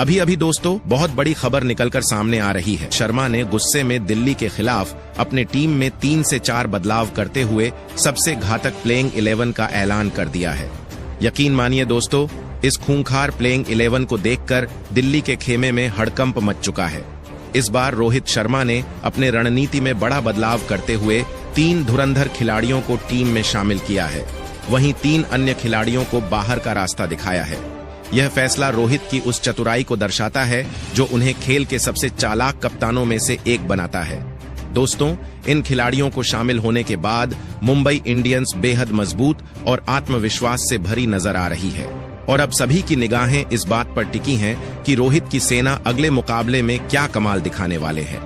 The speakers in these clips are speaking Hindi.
अभी अभी दोस्तों बहुत बड़ी खबर निकलकर सामने आ रही है। शर्मा ने गुस्से में दिल्ली के खिलाफ अपने टीम में 3 से 4 बदलाव करते हुए सबसे घातक प्लेइंग 11 का ऐलान कर दिया है। यकीन मानिए दोस्तों, इस खूंखार प्लेइंग 11 को देखकर दिल्ली के खेमे में हड़कंप मच चुका है। इस बार रोहित शर्मा ने अपने रणनीति में बड़ा बदलाव करते हुए 3 धुरंधर खिलाड़ियों को टीम में शामिल किया है, वहीं 3 अन्य खिलाड़ियों को बाहर का रास्ता दिखाया है। यह फैसला रोहित की उस चतुराई को दर्शाता है जो उन्हें खेल के सबसे चालाक कप्तानों में से एक बनाता है। दोस्तों, इन खिलाड़ियों को शामिल होने के बाद मुंबई इंडियंस बेहद मजबूत और आत्मविश्वास से भरी नजर आ रही है और अब सभी की निगाहें इस बात पर टिकी हैं कि रोहित की सेना अगले मुकाबले में क्या कमाल दिखाने वाले हैं।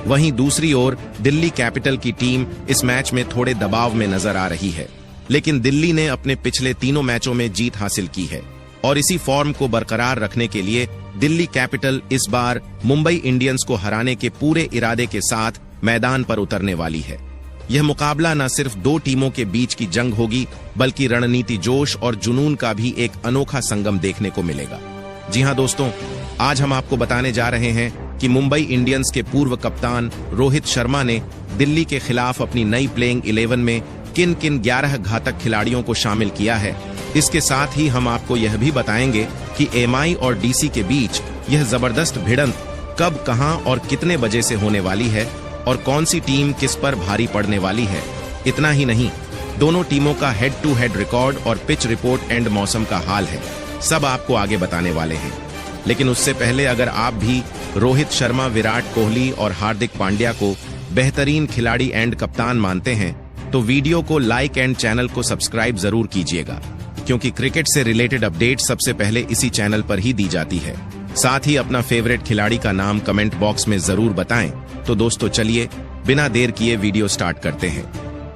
वहीं दूसरी ओर दिल्ली कैपिटल की टीम इस मैच में थोड़े दबाव में नजर आ रही है, लेकिन दिल्ली ने अपने पिछले तीनों मैचों में जीत हासिल की है और इसी फॉर्म को बरकरार रखने के लिए दिल्ली कैपिटल इस बार मुंबई इंडियंस को हराने के पूरे इरादे के साथ मैदान पर उतरने वाली है। यह मुकाबला न सिर्फ 2 टीमों के बीच की जंग होगी, बल्कि रणनीति, जोश और जुनून का भी एक अनोखा संगम देखने को मिलेगा। जी हां दोस्तों, आज हम आपको बताने जा रहे हैं कि मुंबई इंडियंस के पूर्व कप्तान रोहित शर्मा ने दिल्ली के खिलाफ अपनी नई प्लेइंग 11 में किन किन 11 घातक खिलाड़ियों को शामिल किया है। इसके साथ ही हम आपको यह भी बताएंगे कि एमआई और डीसी के बीच यह जबरदस्त भिड़ंत कब, कहां और कितने बजे से होने वाली है और कौन सी टीम किस पर भारी पड़ने वाली है। इतना ही नहीं, दोनों टीमों का हेड टू हेड रिकॉर्ड और पिच रिपोर्ट एंड मौसम का हाल है, सब आपको आगे बताने वाले हैं। लेकिन उससे पहले अगर आप भी रोहित शर्मा, विराट कोहली और हार्दिक पांड्या को बेहतरीन खिलाड़ी एंड कप्तान मानते हैं तो वीडियो को लाइक एंड चैनल को सब्सक्राइब जरूर कीजिएगा, क्योंकि क्रिकेट से रिलेटेड अपडेट सबसे पहले इसी चैनल पर ही दी जाती है। साथ ही अपना फेवरेट खिलाड़ी का नाम कमेंट बॉक्स में जरूर बताएं। तो दोस्तों चलिए बिना देर किए वीडियो स्टार्ट करते हैं।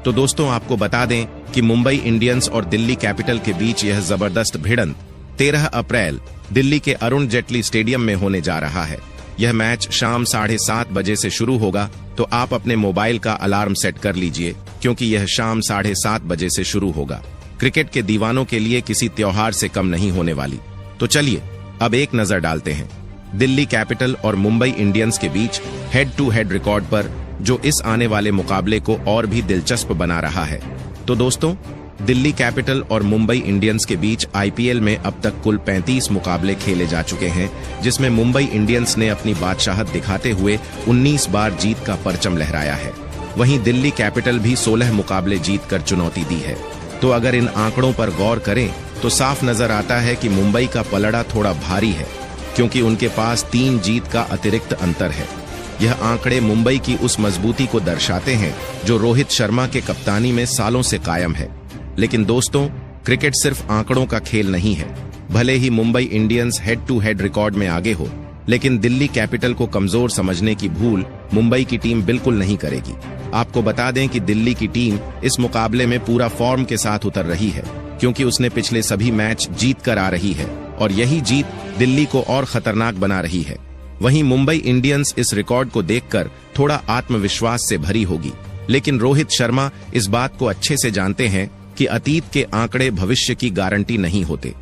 तो दोस्तों आपको बता दें कि मुंबई इंडियंस और दिल्ली कैपिटल के बीच यह जबरदस्त भिड़ंत 13 अप्रैल दिल्ली के अरुण जेटली स्टेडियम में होने जा रहा है। यह मैच शाम 7:30 बजे से शुरू होगा, तो आप अपने मोबाइल का अलार्म सेट कर लीजिए, क्योंकि यह शाम 7:30 बजे से शुरू होगा। क्रिकेट के दीवानों के लिए किसी त्योहार से कम नहीं होने वाली। तो चलिए अब एक नजर डालते हैं दिल्ली कैपिटल और मुंबई इंडियंस के बीच हेड टू हेड रिकॉर्ड पर, जो इस आने वाले मुकाबले को और भी दिलचस्प बना रहा है। तो दोस्तों, दिल्ली कैपिटल और मुंबई इंडियंस के बीच आईपीएल में अब तक कुल 35 मुकाबले खेले जा चुके हैं, जिसमें मुंबई इंडियंस ने अपनी बादशाहत दिखाते हुए 19 बार जीत का परचम लहराया है। वहीं दिल्ली कैपिटल भी 16 मुकाबले जीतकर चुनौती दी है। तो अगर इन आंकड़ों पर गौर करें तो साफ नजर आता है कि मुंबई का पलड़ा थोड़ा भारी है, क्योंकि उनके पास 3 जीत का अतिरिक्त अंतर है। यह आंकड़े मुंबई की उस मजबूती को दर्शाते हैं जो रोहित शर्मा के कप्तानी में सालों से कायम है। लेकिन दोस्तों, क्रिकेट सिर्फ आंकड़ों का खेल नहीं है। भले ही Mumbai Indians head to head record में आगे हो, लेकिन दिल्ली कैपिटल को कमजोर समझने की भूल मुंबई की टीम बिल्कुल नहीं करेगी। आपको बता दें कि दिल्ली की टीम इस मुकाबले में पूरा फॉर्म के साथ उतर रही है, क्योंकि उसने पिछले सभी मैच जीत कर आ रही है और यही जीत दिल्ली को और खतरनाक बना रही है। वहीं मुंबई इंडियंस इस रिकॉर्ड को देखकर थोड़ा आत्मविश्वास से भरी होगी, लेकिन रोहित शर्मा इस बात को अच्छे से जानते हैं कि अतीत के आंकड़े भविष्य की गारंटी नहीं होते।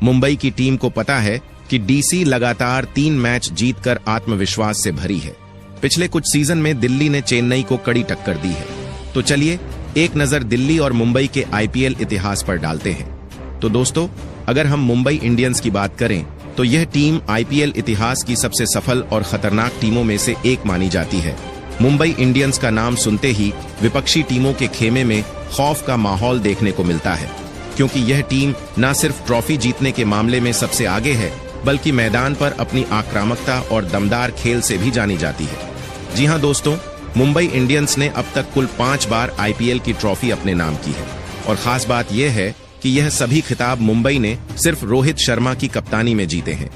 मुंबई की टीम को पता है कि डीसी लगातार 3 मैच जीतकर आत्मविश्वास से भरी है। पिछले कुछ सीजन में दिल्ली ने चेन्नई को कड़ी टक्कर दी है। तो चलिए एक नजर दिल्ली और मुंबई के आईपीएल इतिहास पर डालते हैं। तो दोस्तों, अगर हम मुंबई इंडियंस की बात करें तो यह टीम आईपीएल इतिहास की सबसे सफल और खतरनाक टीमों में से एक मानी जाती है। मुंबई इंडियंस का नाम सुनते ही विपक्षी टीमों के खेमे में खौफ का माहौल देखने को मिलता है, क्योंकि यह टीम न सिर्फ ट्रॉफी जीतने के मामले में सबसे आगे है, बल्कि मैदान पर अपनी आक्रामकता और दमदार खेल से भी जानी जाती है। जी हां दोस्तों, मुंबई इंडियंस ने अब तक कुल 5 बार आईपीएल की ट्रॉफी अपने नाम की है और खास बात यह है कि यह सभी खिताब मुंबई ने सिर्फ रोहित शर्मा की कप्तानी में जीते हैं।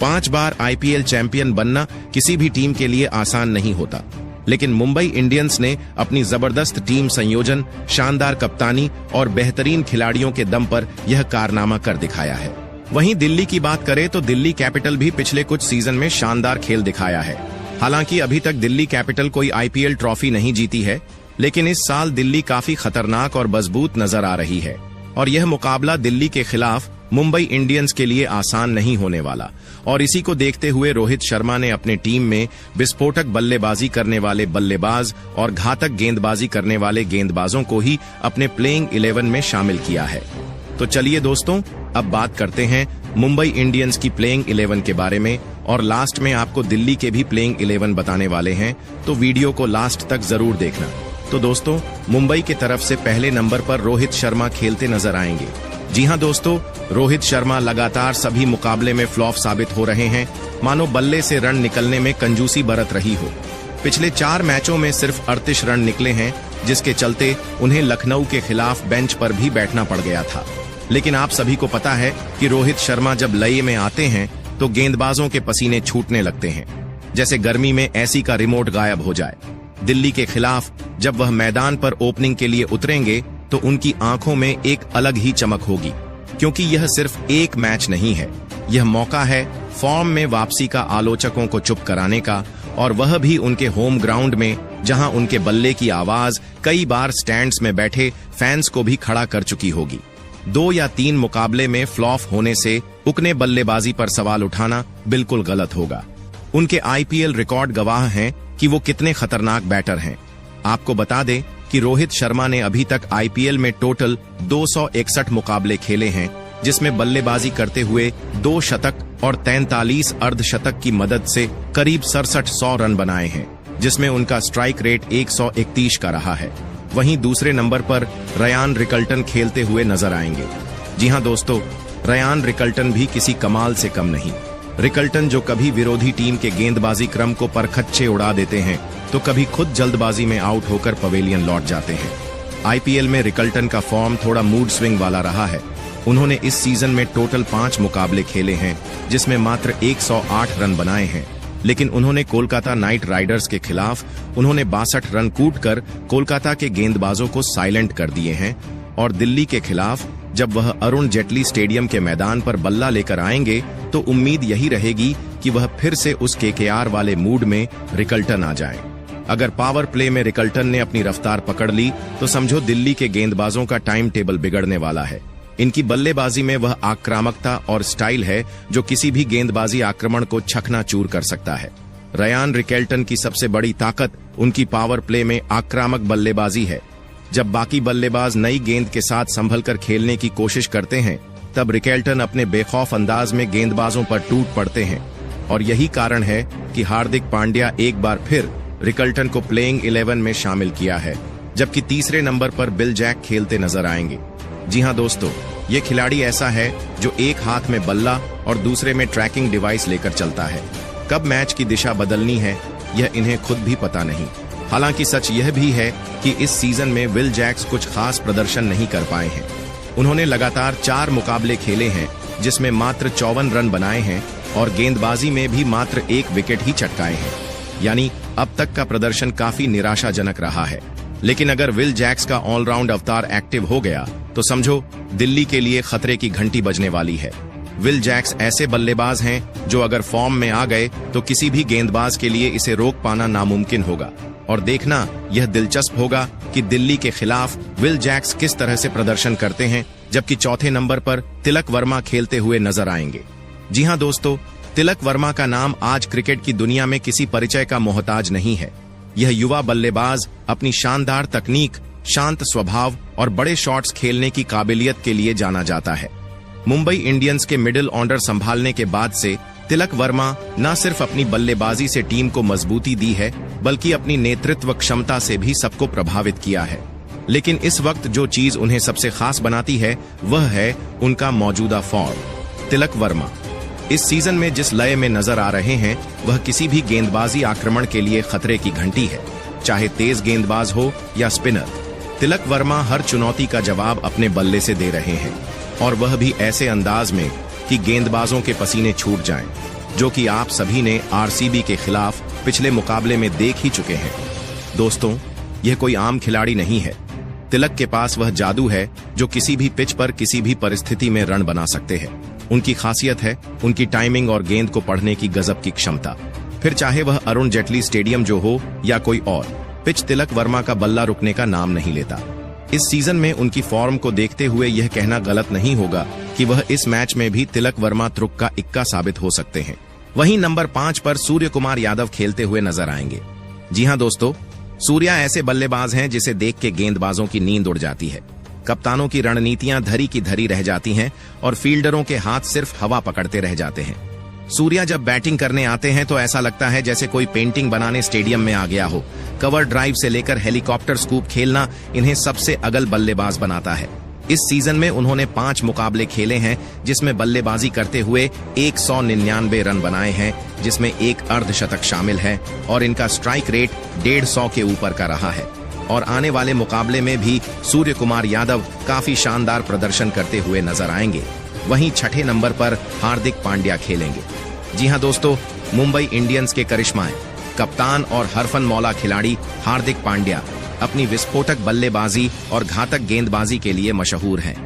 5 बार आईपीएल चैंपियन बनना किसी भी टीम के लिए आसान नहीं होता, लेकिन मुंबई इंडियंस ने अपनी जबरदस्त टीम संयोजन, शानदार कप्तानी और बेहतरीन खिलाड़ियों के दम पर यह कारनामा कर दिखाया है। वहीं दिल्ली की बात करें तो दिल्ली कैपिटल भी पिछले कुछ सीजन में शानदार खेल दिखाया है। हालांकि अभी तक दिल्ली कैपिटल कोई आईपीएल ट्रॉफी नहीं जीती है, लेकिन इस साल दिल्ली काफी खतरनाक और मजबूत नजर आ रही है और यह मुकाबला दिल्ली के खिलाफ मुंबई इंडियंस के लिए आसान नहीं होने वाला, और इसी को देखते हुए रोहित शर्मा ने अपने टीम में विस्फोटक बल्लेबाजी करने वाले बल्लेबाज और घातक गेंदबाजी करने वाले गेंदबाजों को ही अपने प्लेइंग 11 में शामिल किया है। तो चलिए दोस्तों, अब बात करते हैं मुंबई इंडियंस की प्लेइंग 11 के बारे में, और लास्ट में आपको दिल्ली के भी प्लेइंग 11 बताने वाले हैं, तो वीडियो को लास्ट तक जरूर देखना। तो दोस्तों, मुंबई की तरफ से पहले नंबर पर रोहित शर्मा खेलते नजर आएंगे। जी हां दोस्तों, रोहित शर्मा लगातार सभी मुकाबले में फ्लॉप साबित हो रहे हैं, मानो बल्ले से रन निकलने में कंजूसी बरत रही हो। पिछले 4 मैचों में सिर्फ 38 रन निकले हैं, जिसके चलते उन्हें लखनऊ के खिलाफ बेंच पर भी बैठना पड़ गया था। लेकिन आप सभी को पता है कि रोहित शर्मा जब लय में आते हैं तो गेंदबाजों के पसीने छूटने लगते हैं, जैसे गर्मी में एसी का रिमोट गायब हो जाए। दिल्ली के खिलाफ जब वह मैदान पर ओपनिंग के लिए उतरेंगे तो उनकी आंखों में एक अलग ही चमक होगी, क्योंकि यह सिर्फ एक मैच नहीं है, यह मौका है फॉर्म में वापसी का आलोचकों को चुप कराने का, और वह भी उनके होम ग्राउंड में, जहां उनके बल्ले की आवाज कई बार स्टैंड्स में बैठे फैंस को भी खड़ा कर चुकी होगी। 2 या 3 मुकाबले में फ्लॉप होने से उकने बल्लेबाजी पर सवाल उठाना बिल्कुल गलत होगा। उनके आईपीएल रिकॉर्ड गवाह हैं कि वो कितने खतरनाक बैटर हैं। आपको बता दें कि रोहित शर्मा ने अभी तक आईपीएल में टोटल 261 मुकाबले खेले हैं, जिसमें बल्लेबाजी करते हुए 2 शतक और 43 अर्धशतक की मदद से करीब 6700 रन बनाए हैं, जिसमें उनका स्ट्राइक रेट 131 का रहा है। वहीं दूसरे नंबर पर रयान रिकल्टन खेलते हुए नजर आएंगे। जी हां दोस्तों, रयान रिकल्टन भी किसी कमाल से कम नहीं। रिकल्टन जो कभी विरोधी टीम के गेंदबाजी क्रम को परखच्चे उड़ा देते हैं, तो कभी खुद जल्दबाजी में आउट होकर पवेलियन लौट जाते हैं। आईपीएल में रिकल्टन का फॉर्म थोड़ा मूड स्विंग वाला रहा है। उन्होंने इस सीजन में टोटल 5 मुकाबले खेले हैं, जिसमें मात्र 108 रन बनाए हैं, लेकिन उन्होंने कोलकाता नाइट राइडर्स के खिलाफ उन्होंने 62 रन कूटकर कोलकाता के गेंदबाजों को साइलेंट कर दिए हैं। और दिल्ली के खिलाफ जब वह अरुण जेटली स्टेडियम के मैदान पर बल्ला लेकर आएंगे तो उम्मीद यही रहेगी कि वह फिर से उस केकेआर वाले मूड में रिकल्टन आ जाए। अगर पावर प्ले में रिकल्टन ने अपनी रफ्तार पकड़ ली तो समझो दिल्ली के गेंदबाजों का टाइम टेबल बिगड़ने वाला है। इनकी बल्लेबाजी में वह आक्रामकता और स्टाइल है जो किसी भी गेंदबाजी आक्रमण को चकनाचूर कर सकता है। रयान रिकल्टन की सबसे बड़ी ताकत उनकी पावर प्ले में आक्रामक बल्लेबाजी है। जब बाकी बल्लेबाज नई गेंद के साथ संभलकर खेलने की कोशिश करते हैं, तब रिकल्टन अपने बेखौफ अंदाज में गेंदबाजों पर टूट पड़ते हैं, और यही कारण है कि हार्दिक पांड्या एक बार फिर रिकल्टन को प्लेइंग 11 में शामिल किया है, जबकि तीसरे नंबर पर बिल जैक खेलते नजर आएंगे। जी हां दोस्तों, ये खिलाड़ी ऐसा है जो एक हाथ में बल्ला और दूसरे में ट्रैकिंग डिवाइस लेकर चलता है। कब मैच की दिशा बदलनी है, यह इन्हें खुद भी पता नहीं। हालांकि सच यह भी है कि इस सीजन में विल जैक्स कुछ खास प्रदर्शन नहीं कर पाए हैं। उन्होंने लगातार 4 मुकाबले खेले हैं, जिसमें मात्र 54 रन बनाए हैं, और गेंदबाजी में भी मात्र 1 विकेट ही चटकाए हैं। यानी अब तक का प्रदर्शन काफी निराशाजनक रहा है। लेकिन अगर विल जैक्स का ऑलराउंड अवतार एक्टिव हो गया तो समझो दिल्ली के लिए खतरे की घंटी बजने वाली है। विल जैक्स ऐसे बल्लेबाज हैं जो अगर फॉर्म में आ गए तो किसी भी गेंदबाज के लिए इसे रोक पाना नामुमकिन होगा। और देखना यह दिलचस्प होगा कि दिल्ली के खिलाफ विल जैक्स किस तरह से प्रदर्शन करते हैं, जबकि चौथे नंबर पर तिलक वर्मा खेलते हुए नजर आएंगे। जी हां दोस्तों, तिलक वर्मा का नाम आज क्रिकेट की दुनिया में किसी परिचय का मोहताज नहीं है। यह युवा बल्लेबाज अपनी शानदार तकनीक, शांत स्वभाव और बड़े शॉट्स खेलने की काबिलियत के लिए जाना जाता है। मुंबई इंडियंस के मिडिल ऑर्डर संभालने के बाद से तिलक वर्मा न सिर्फ अपनी बल्लेबाजी से टीम को मजबूती दी है, बल्कि अपनी नेतृत्व क्षमता से भी सबको प्रभावित किया है। लेकिन इस वक्त जो चीज उन्हें सबसे खास बनाती है वह है उनका मौजूदा फॉर्म। तिलक वर्मा इस सीजन में जिस लय में नजर आ रहे हैं वह किसी भी गेंदबाजी आक्रमण के लिए खतरे की घंटी है, चाहे तेज गेंदबाज हो या स्पिनर। तिलक वर्मा हर चुनौती का जवाब अपने बल्ले से दे रहे हैं, और वह भी ऐसे अंदाज में कि गेंदबाजों के पसीने छूट जाएं, जो कि आप सभी ने आरसीबी के खिलाफ पिछले मुकाबले में देख ही चुके हैं। दोस्तों, यह कोई आम खिलाड़ी नहीं है। तिलक के पास वह जादू है जो किसी भी पिच पर किसी भी परिस्थिति में रन बना सकते हैं। उनकी खासियत है उनकी टाइमिंग और गेंद को पढ़ने की गजब की क्षमता। फिर चाहे वह अरुण जेटली स्टेडियम जो हो या कोई और, पिच तिलक वर्मा का बल्ला रुकने का नाम नहीं लेता। इस सीजन में उनकी फॉर्म को देखते हुए यह कहना गलत नहीं होगा कि वह इस मैच में भी तिलक वर्मा तुर्क का इक्का साबित हो सकते हैं। वहीं नंबर 5 पर सूर्य कुमार यादव खेलते हुए नजर आएंगे। जी हां दोस्तों, सूर्या ऐसे बल्लेबाज हैं जिसे देख के गेंदबाजों की नींद उड़ जाती है। कप्तानों की रणनीतियां धरी की धरी रह जाती हैं और फील्डरों के हाथ सिर्फ हवा पकड़ते रह जाते हैं। सूर्या जब बैटिंग करने आते हैं तो ऐसा लगता है जैसे कोई पेंटिंग बनाने स्टेडियम में आ गया हो। कवर ड्राइव से लेकर हेलीकॉप्टर स्कूप खेलना इन्हें सबसे अगल बल्लेबाज बनाता है। इस सीजन में उन्होंने 5 मुकाबले खेले हैं जिसमें बल्लेबाजी करते हुए 199 रन बनाए हैं, जिसमें एक अर्धशतक शामिल है और इनका स्ट्राइक रेट 150 के ऊपर का रहा है। और आने वाले मुकाबले में भी सूर्य कुमार यादव काफी शानदार प्रदर्शन करते हुए नजर आएंगे। वहीं छठे नंबर पर हार्दिक पांड्या खेलेंगे। जी हां दोस्तों, मुंबई इंडियंस के करिश्माएं कप्तान और हरफन मौला खिलाड़ी हार्दिक पांड्या अपनी विस्फोटक बल्लेबाजी और घातक गेंदबाजी के लिए मशहूर हैं।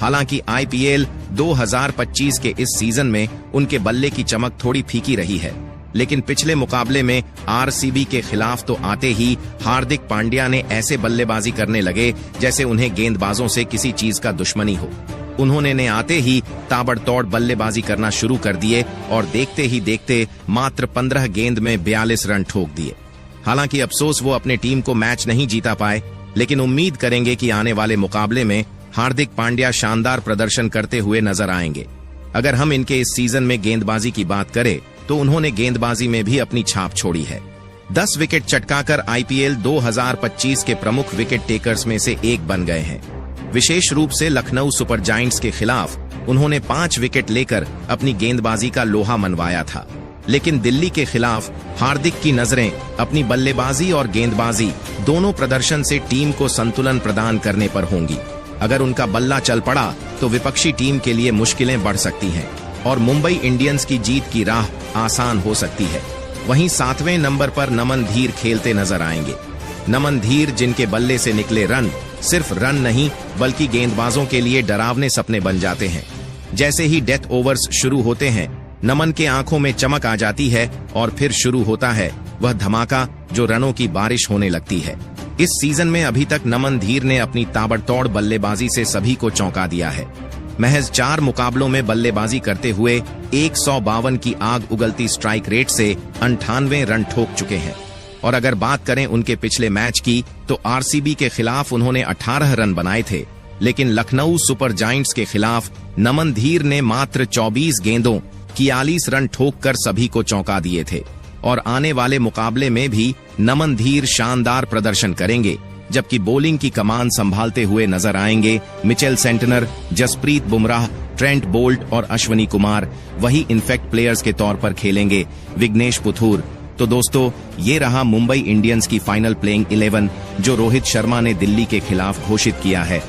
हालांकि आईपीएल 2025 के इस सीजन में उनके बल्ले की चमक थोड़ी फीकी रही है, लेकिन पिछले मुकाबले में आरसीबी के खिलाफ तो आते ही हार्दिक पांड्या ने ऐसे बल्लेबाजी करने लगे जैसे उन्हें गेंदबाजों से किसी चीज का दुश्मनी हो। उन्होंने आते ही ताबड़तोड़ बल्लेबाजी करना शुरू कर दिए और देखते ही देखते मात्र 15 गेंद में 42 रन ठोक दिए। हालांकि अफसोस वो अपने टीम को मैच नहीं जीता पाए, लेकिन उम्मीद करेंगे कि आने वाले मुकाबले में हार्दिक पांड्या शानदार प्रदर्शन करते हुए नजर आएंगे। अगर हम इनके इस सीजन में गेंदबाजी की बात करें तो उन्होंने गेंदबाजी में भी अपनी छाप छोड़ी है। 10 विकेट चटकाकर आईपीएल 2025 के प्रमुख विकेट टेकर्स में से एक बन गए हैं। विशेष रूप से लखनऊ सुपर जायंट्स के खिलाफ उन्होंने 5 विकेट लेकर अपनी गेंदबाजी का लोहा मनवाया था। लेकिन दिल्ली के खिलाफ हार्दिक की नजरें अपनी बल्लेबाजी और गेंदबाजी दोनों प्रदर्शन से टीम को संतुलन प्रदान करने पर होंगी। अगर उनका बल्ला चल पड़ा तो विपक्षी टीम के लिए मुश्किलें बढ़ सकती हैं और मुंबई इंडियंस की जीत की राह आसान हो सकती है। वहीं 7वें नंबर पर नमन धीर खेलते नजर आएंगे। नमन धीर जिनके बल्ले से निकले रन सिर्फ रन नहीं बल्कि गेंदबाजों के लिए डरावने सपने बन जाते हैं। जैसे ही डेथ ओवर्स शुरू होते हैं, नमन के आंखों में चमक आ जाती है और फिर शुरू होता है वह धमाका जो रनों की बारिश होने लगती है। इस सीजन में अभी तक नमन धीर ने अपनी ताबड़तोड़ बल्लेबाजी से सभी को चौंका दिया है। महज 4 मुकाबलों में बल्लेबाजी करते हुए 152 की आग उगलती स्ट्राइक रेट से 98 रन ठोक चुके हैं। और अगर बात करें उनके पिछले मैच की तो आरसीबी के खिलाफ उन्होंने 18 रन बनाए थे, लेकिन लखनऊ सुपर जायंट्स के खिलाफ नमन धीर ने मात्र 24 गेंदों 41 रन ठोककर सभी को चौंका दिए थे। और आने वाले मुकाबले में भी नमन धीर शानदार प्रदर्शन करेंगे, जबकि बॉलिंग की कमान संभालते हुए नजर आएंगे Mitchell Santner, Jasprit Bumrah, Trent Boult और अश्विनी कुमार। वही इनफैक्ट प्लेयर्स के तौर पर खेलेंगे विघ्नेश पुथुर। तो दोस्तों, ये रहा मुंबई इंडियंस की फाइनल प्लेइंग 11 जो रोहित शर्मा ने दिल्ली के खिलाफ घोषित किया है।